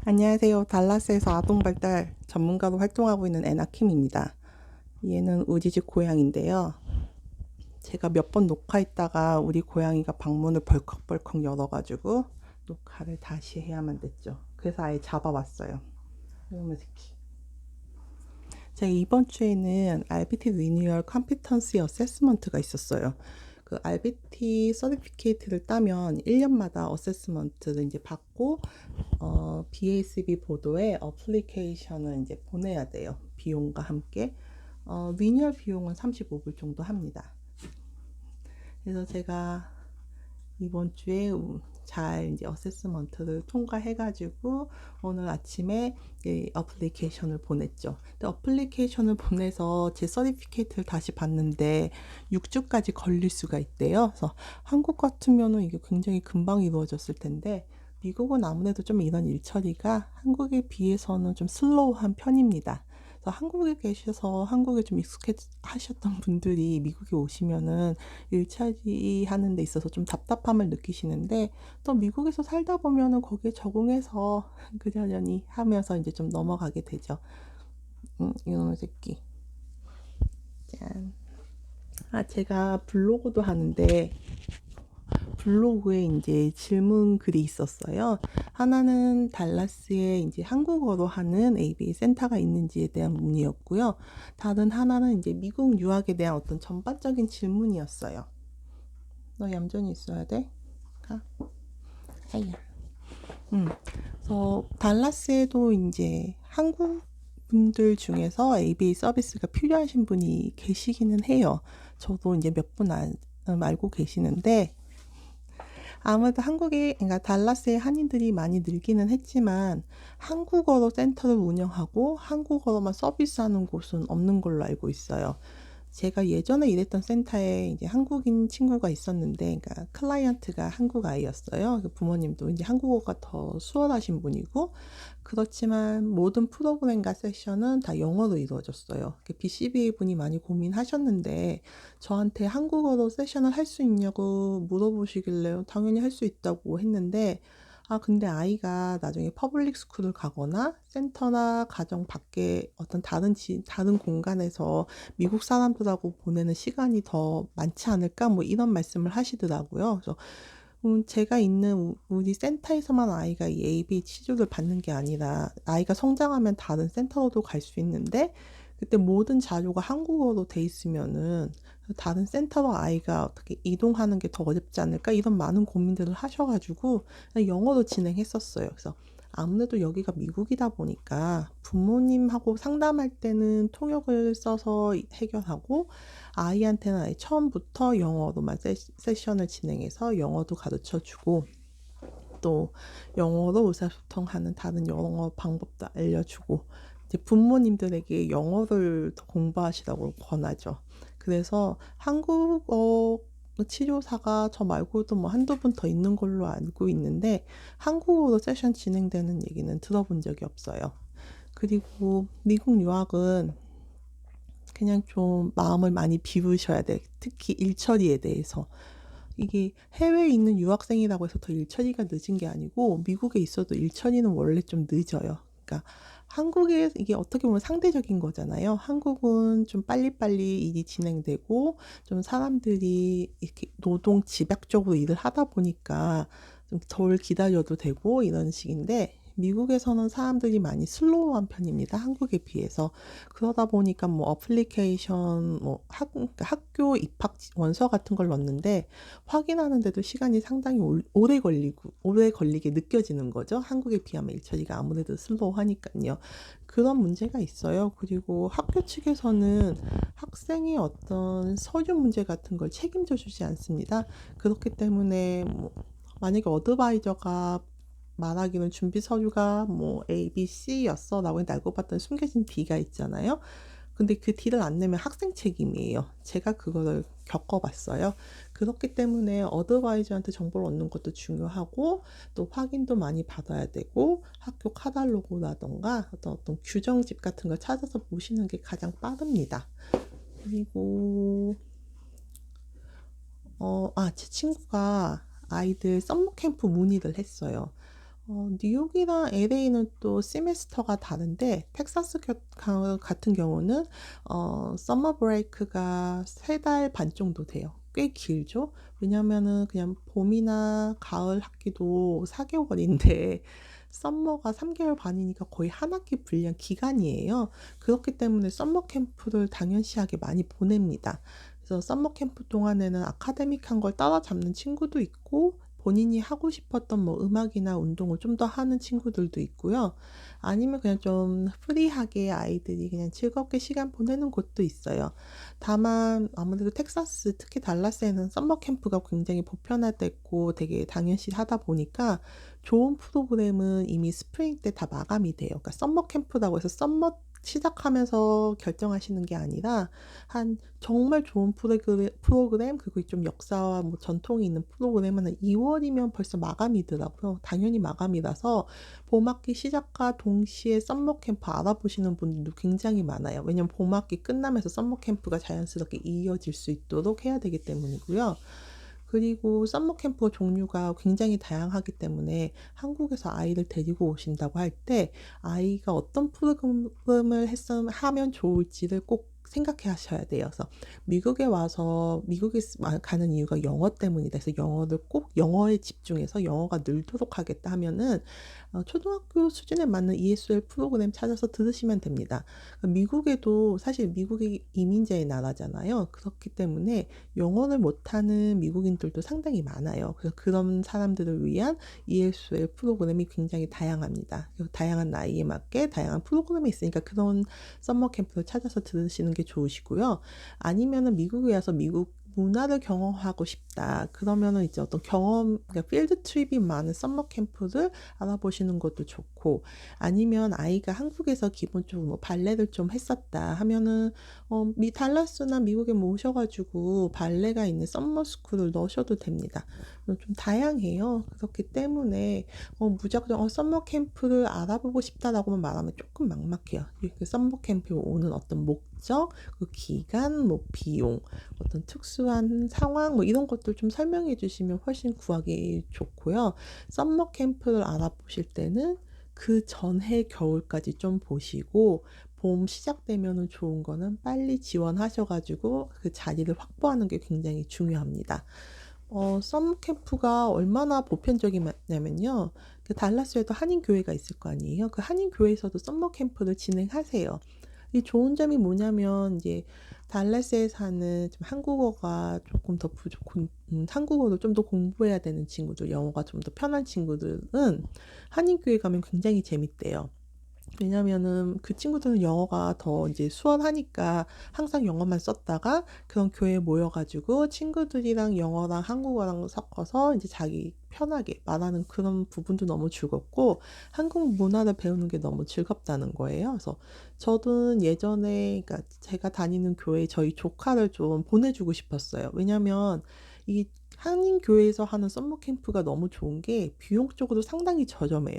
안녕하세요. 달라스에서 아동발달 전문가로 활동하고 있는 애나킴입니다. 얘는 우리 집 고양인데요. 제가 몇 번 녹화했다가 우리 고양이가 방문을 벌컥벌컥 열어가지고 녹화를 다시 해야만 됐죠. 그래서 아예 잡아왔어요. 이놈의 새끼. 제가 이번 주에는 RBT 리뉴얼 컴피턴시 어세스먼트가 있었어요. 그 RBT 서티피케이트를 따면 1년마다 어세스먼트를 이제 받고 BACB 보도에 어플리케이션을 이제 보내야 돼요. 비용과 함께. 리뉴얼 비용은 35불 정도 합니다. 그래서 제가 이번 주에 잘 이제 어세스먼트를 통과해가지고 오늘 아침에 어플리케이션을 보냈죠. 근데 어플리케이션을 보내서 제 서티피케이트를 다시 봤는데 6주까지 걸릴 수가 있대요. 그래서 한국 같으면은 이게 굉장히 금방 이루어졌을 텐데 미국은 아무래도 좀 이런 일 처리가 한국에 비해서는 좀 슬로우한 편입니다. 그래서 한국에 계셔서 한국에 좀 익숙하셨던 분들이 미국에 오시면은 일처리 하는 데 있어서 좀 답답함을 느끼시는데 또 미국에서 살다 보면은 거기에 적응해서 그러려니 하면서 이제 좀 넘어가게 되죠. 이놈의 새끼. 짠. 제가 블로그도 하는데 블로그에 이제 질문 글이 있었어요. 하나는 달라스에 이제 한국어로 하는 ABA 센터가 있는지에 대한 문의였고요. 다른 하나는 이제 미국 유학에 대한 어떤 전반적인 질문이었어요. 너 얌전히 있어야 돼. 가. 아야. 그래서 달라스에도 이제 한국 분들 중에서 ABA 서비스가 필요하신 분이 계시기는 해요. 저도 이제 몇 분 알고 계시는데 아무래도 그러니까 달라스에 한인들이 많이 늘기는 했지만 한국어로 센터를 운영하고 한국어로만 서비스하는 곳은 없는 걸로 알고 있어요. 제가 예전에 일했던 센터에 이제 한국인 친구가 있었는데, 그러니까 클라이언트가 한국 아이였어요. 부모님도 이제 한국어가 더 수월하신 분이고, 그렇지만 모든 프로그램과 세션은 다 영어로 이루어졌어요. BCBA 분이 많이 고민하셨는데, 저한테 한국어로 세션을 할 수 있냐고 물어보시길래 당연히 할 수 있다고 했는데, 근데 아이가 나중에 퍼블릭 스쿨을 가거나 센터나 가정 밖에 어떤 다른 공간에서 미국 사람들하고 보내는 시간이 더 많지 않을까? 뭐 이런 말씀을 하시더라고요. 그래서 제가 있는 우리 센터에서만 아이가 이 AB 치료를 받는 게 아니라 아이가 성장하면 다른 센터로도 갈 수 있는데 그때 모든 자료가 한국어로 돼 있으면은 다른 센터로 아이가 어떻게 이동하는 게 더 어렵지 않을까? 이런 많은 고민들을 하셔가지고 영어로 진행했었어요. 그래서 아무래도 여기가 미국이다 보니까 부모님하고 상담할 때는 통역을 써서 해결하고 아이한테는 아예 처음부터 영어로만 세션을 진행해서 영어도 가르쳐 주고 또 영어로 의사소통하는 다른 영어 방법도 알려주고 이제 부모님들에게 영어를 더 공부하시라고 권하죠. 그래서 한국어 치료사가 저 말고도 뭐 한두 분 더 있는 걸로 알고 있는데 한국어로 세션 진행되는 얘기는 들어본 적이 없어요. 그리고 미국 유학은 그냥 좀 마음을 많이 비우셔야 돼. 특히 일처리에 대해서. 이게 해외에 있는 유학생이라고 해서 더 일처리가 늦은 게 아니고 미국에 있어도 일처리는 원래 좀 늦어요. 그러니까 한국에 이게 어떻게 보면 상대적인 거잖아요. 한국은 좀 빨리빨리 일이 진행되고 좀 사람들이 이렇게 노동 집약적으로 일을 하다 보니까 좀 덜 기다려도 되고 이런 식인데 미국에서는 사람들이 많이 슬로우한 편입니다. 한국에 비해서. 그러다 보니까 뭐 어플리케이션, 뭐 그러니까 학교 입학 원서 같은 걸 넣는데 확인하는데도 시간이 상당히 오래 걸리게 느껴지는 거죠. 한국에 비하면 일처리가 아무래도 슬로우하니까요. 그런 문제가 있어요. 그리고 학교 측에서는 학생의 어떤 서류 문제 같은 걸 책임져 주지 않습니다. 그렇기 때문에 뭐 만약에 어드바이저가 말하기는 준비 서류가 뭐 A, B, C였어 라고 알고 봤더니 숨겨진 D가 있잖아요. 근데 그 D를 안 내면 학생 책임이에요. 제가 그거를 겪어봤어요. 그렇기 때문에 어드바이저한테 정보를 얻는 것도 중요하고 또 확인도 많이 받아야 되고 학교 카탈로그라던가 어떤 규정집 같은 걸 찾아서 보시는 게 가장 빠릅니다. 그리고 제 친구가 아이들 썸머 캠프 문의를 했어요. 뉴욕이랑 LA는 또 세미스터가 다른데 텍사스 같은 경우는 서머 브레이크가 3달 반 정도 돼요. 꽤 길죠. 왜냐면은 그냥 봄이나 가을 학기도 4개월인데 썸머가 3개월 반이니까 거의 한 학기 분량 기간이에요. 그렇기 때문에 썸머 캠프를 당연시하게 많이 보냅니다. 그래서 썸머 캠프 동안에는 아카데믹한 걸 따라잡는 친구도 있고 본인이 하고 싶었던 뭐 음악이나 운동을 좀 더 하는 친구들도 있고요. 아니면 그냥 좀 프리하게 아이들이 그냥 즐겁게 시간 보내는 곳도 있어요. 다만 아무래도 텍사스, 특히 달라스에는 썸머 캠프가 굉장히 보편화됐고 되게 당연시하다 보니까 좋은 프로그램은 이미 스프링 때 다 마감이 돼요. 그러니까 썸머 캠프라고 해서 썸머 시작하면서 결정하시는 게 아니라 한 정말 좋은 프로그램 그리고 좀 역사와 뭐 전통이 있는 프로그램은 한 2월이면 벌써 마감이더라고요. 당연히 마감이라서 봄학기 시작과 동시에 썸머 캠프 알아보시는 분들도 굉장히 많아요. 왜냐면 봄학기 끝나면서 썸머 캠프가 자연스럽게 이어질 수 있도록 해야 되기 때문이고요. 그리고 썸머 캠프 종류가 굉장히 다양하기 때문에 한국에서 아이를 데리고 오신다고 할 때 아이가 어떤 프로그램을 하면 좋을지를 꼭 생각해 하셔야 돼요. 그래서 미국에 와서 미국에 가는 이유가 영어 때문이다. 그래서 영어를 꼭 영어에 집중해서 영어가 늘도록 하겠다 하면은 초등학교 수준에 맞는 ESL 프로그램 찾아서 들으시면 됩니다. 미국에도 사실 미국이 이민자의 나라잖아요. 그렇기 때문에 영어를 못하는 미국인들도 상당히 많아요. 그래서 그런 사람들을 위한 ESL 프로그램이 굉장히 다양합니다. 다양한 나이에 맞게 다양한 프로그램이 있으니까 그런 썸머 캠프를 찾아서 들으시는 게 좋으시고요. 아니면은 미국에 와서 미국 문화를 경험하고 싶다. 그러면은 이제 어떤 그러니까 필드 트립이 많은 썸머 캠프를 알아보시는 것도 좋고, 아니면 아이가 한국에서 기본적으로 뭐 발레를 좀 했었다 하면은 달라스나 미국에 뭐 오셔가지고 발레가 있는 썸머 스쿨을 넣으셔도 됩니다. 좀 다양해요. 그렇기 때문에 무작정 썸머 캠프를 알아보고 싶다라고만 말하면 조금 막막해요. 그 썸머 캠프에 오는 어떤 목적, 그 기간, 뭐 비용, 어떤 특수한 상황, 뭐 이런 것들 좀 설명해 주시면 훨씬 구하기 좋고요. 썸머 캠프를 알아보실 때는 그 전해 겨울까지 좀 보시고 봄 시작되면은 좋은 거는 빨리 지원하셔가지고 그 자리를 확보하는 게 굉장히 중요합니다. 썸 캠프가 얼마나 보편적이냐면요. 그 달라스에도 한인교회가 있을 거 아니에요. 그 한인교회에서도 썸머 캠프를 진행하세요. 이 좋은 점이 뭐냐면 이제 달라스에 사는 좀 한국어가 조금 더 부족한 한국어를 좀 더 공부해야 되는 친구들, 영어가 좀 더 편한 친구들은 한인교회 가면 굉장히 재밌대요. 왜냐면은 그 친구들은 영어가 더 이제 수월하니까 항상 영어만 썼다가 그런 교회에 모여가지고 친구들이랑 영어랑 한국어랑 섞어서 이제 자기 편하게 말하는 그런 부분도 너무 즐겁고 한국 문화를 배우는 게 너무 즐겁다는 거예요. 그래서 저는 예전에 그러니까 제가 다니는 교회에 저희 조카를 좀 보내주고 싶었어요. 왜냐면 이 한인교회에서 하는 썸머 캠프가 너무 좋은 게 비용적으로 상당히 저렴해요.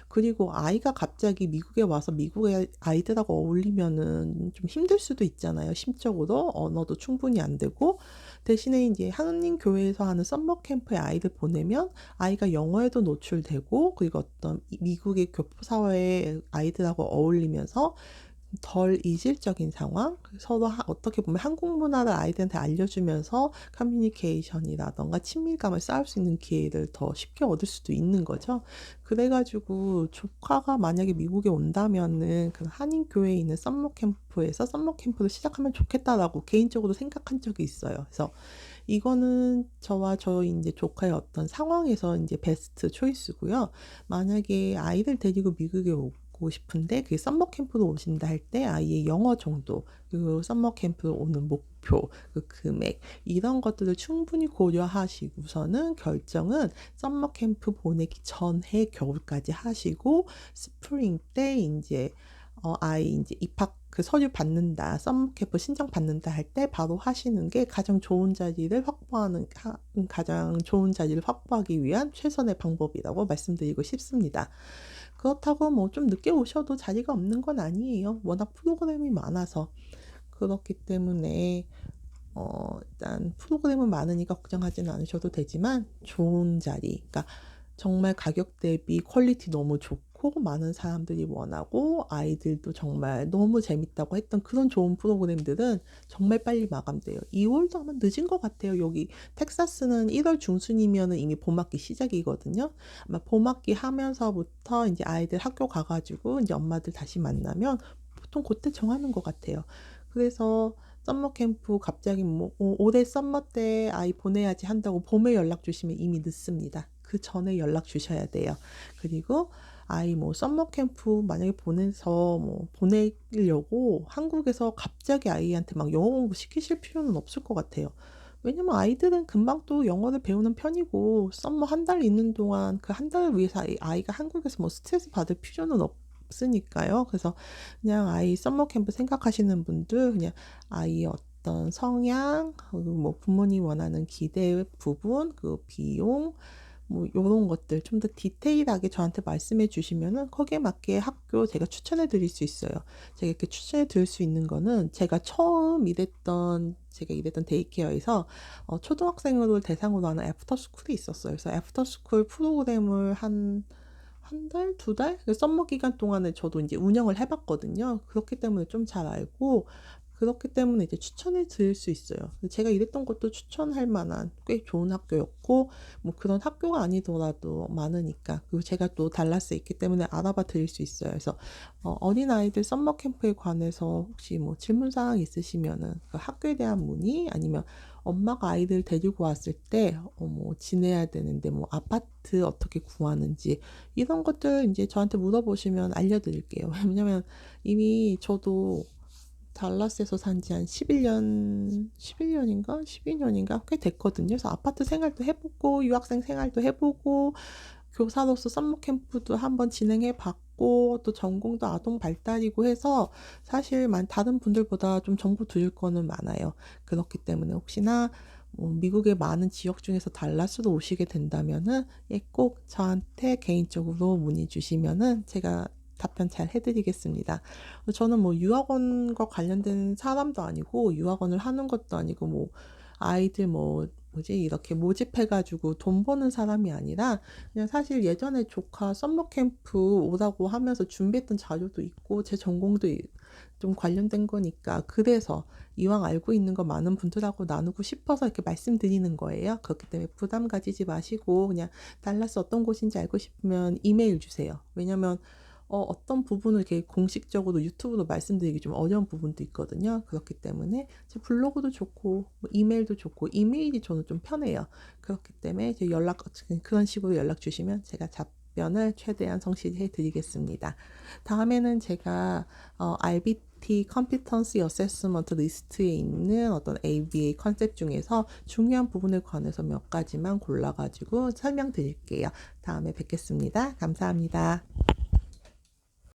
그리고 아이가 갑자기 미국에 와서 미국의 아이들하고 어울리면은 좀 힘들 수도 있잖아요. 심적으로 언어도 충분히 안 되고 대신에 이제 한인 교회에서 하는 썸머 캠프에 아이들 보내면 아이가 영어에도 노출되고 그리고 어떤 미국의 교포사회의 아이들하고 어울리면서 덜 이질적인 상황, 서로 어떻게 보면 한국 문화를 아이들한테 알려주면서 커뮤니케이션이라던가 친밀감을 쌓을 수 있는 기회를 더 쉽게 얻을 수도 있는 거죠. 그래가지고 조카가 만약에 미국에 온다면은 그 한인 교회에 있는 썸머 캠프에서 썸머 캠프를 시작하면 좋겠다라고 개인적으로 생각한 적이 있어요. 그래서 이거는 저와 저희 이제 조카의 어떤 상황에서 이제 베스트 초이스고요. 만약에 아이를 데리고 미국에 오고 싶은데 그 썸머 캠프로 오신다 할 때 아이의 영어 정도, 그리고 썸머 캠프로 오는 목표, 그 금액 이런 것들을 충분히 고려하시고서는 결정은 썸머 캠프 보내기 전에 겨울까지 하시고 스프링 때 이제 아이 이제 입학 그 서류 받는다, 썸캠프 신청 받는다 할 때 바로 하시는 게 가장 좋은 자리를 확보하기 위한 최선의 방법이라고 말씀드리고 싶습니다. 그렇다고 뭐 좀 늦게 오셔도 자리가 없는 건 아니에요. 워낙 프로그램이 많아서. 그렇기 때문에 일단 프로그램은 많으니까 걱정하지는 않으셔도 되지만 좋은 자리, 그러니까 정말 가격 대비 퀄리티 너무 좋고 많은 사람들이 원하고 아이들도 정말 너무 재밌다고 했던 그런 좋은 프로그램들은 정말 빨리 마감돼요. 2월도 아마 늦은 것 같아요. 여기 텍사스는 1월 중순이면 이미 봄학기 시작이거든요. 아마 봄학기 하면서부터 이제 아이들 학교 가가지고 이제 엄마들 다시 만나면 보통 그때 정하는 것 같아요. 그래서 썸머 캠프 갑자기 뭐 올해 썸머 때 아이 보내야지 한다고 봄에 연락 주시면 이미 늦습니다. 그 전에 연락 주셔야 돼요. 그리고 아이 뭐 썸머 캠프 만약에 보내서 뭐 보내려고 한국에서 갑자기 아이한테 막 영어 공부 시키실 필요는 없을 것 같아요. 왜냐면 아이들은 금방 또 영어를 배우는 편이고 썸머 한 달 있는 동안 그 한 달을 위해서 아이가 한국에서 뭐 스트레스 받을 필요는 없으니까요. 그래서 그냥 아이 썸머 캠프 생각하시는 분들 그냥 아이의 어떤 성향, 그리고 뭐 부모님 원하는 기대 부분, 그 비용, 뭐 요런 것들 좀 더 디테일하게 저한테 말씀해 주시면은 거기에 맞게 학교 제가 추천해 드릴 수 있어요. 제가 이렇게 추천해 드릴 수 있는 거는 제가 일했던 데이케어에서 초등학생을 대상으로 하는 애프터스쿨이 있었어요. 그래서 애프터스쿨 프로그램을 한 달, 두 달? 그 썸머 기간 동안에 저도 이제 운영을 해봤거든요. 그렇기 때문에 좀 잘 알고, 그렇기 때문에 이제 추천해 드릴 수 있어요. 제가 일했던 것도 추천할 만한 꽤 좋은 학교였고, 뭐 그런 학교가 아니더라도 많으니까. 그리고 제가 또 달라스에 있기 때문에 알아봐 드릴 수 있어요. 그래서 어린아이들 썸머 캠프에 관해서 혹시 뭐 질문사항 있으시면은 그 학교에 대한 문의 아니면 엄마가 아이들 데리고 왔을 때 뭐 지내야 되는데 뭐 아파트 어떻게 구하는지 이런 것들 이제 저한테 물어보시면 알려드릴게요. 왜냐면 이미 저도 달라스에서 산지 한 11년인가? 12년인가? 꽤 됐거든요. 그래서 아파트 생활도 해보고, 유학생 생활도 해보고, 교사로서 썸머 캠프도 한번 진행해 봤고, 또 전공도 아동 발달이고 해서 사실 다른 분들보다 좀 정보 드릴 거는 많아요. 그렇기 때문에 혹시나 미국의 많은 지역 중에서 달라스로 오시게 된다면은 꼭 저한테 개인적으로 문의 주시면은 제가 답변 잘 해드리겠습니다. 저는 뭐 유학원과 관련된 사람도 아니고 유학원을 하는 것도 아니고 뭐 아이들 이렇게 모집해가지고 돈 버는 사람이 아니라 그냥 사실 예전에 조카 썸머 캠프 오라고 하면서 준비했던 자료도 있고 제 전공도 좀 관련된 거니까 그래서 이왕 알고 있는 거 많은 분들하고 나누고 싶어서 이렇게 말씀드리는 거예요. 그렇기 때문에 부담 가지지 마시고 그냥 달라스 어떤 곳인지 알고 싶으면 이메일 주세요. 왜냐면 어떤 부분을 이렇게 공식적으로 유튜브로 말씀드리기 좀 어려운 부분도 있거든요. 그렇기 때문에 제 블로그도 좋고 뭐 이메일도 좋고 이메일이 저는 좀 편해요. 그렇기 때문에 이제 그런 식으로 연락 주시면 제가 답변을 최대한 성실히 해드리겠습니다. 다음에는 제가 RBT Competency Assessment 리스트에 있는 어떤 ABA 컨셉 중에서 중요한 부분에 관해서 몇 가지만 골라가지고 설명드릴게요. 다음에 뵙겠습니다. 감사합니다.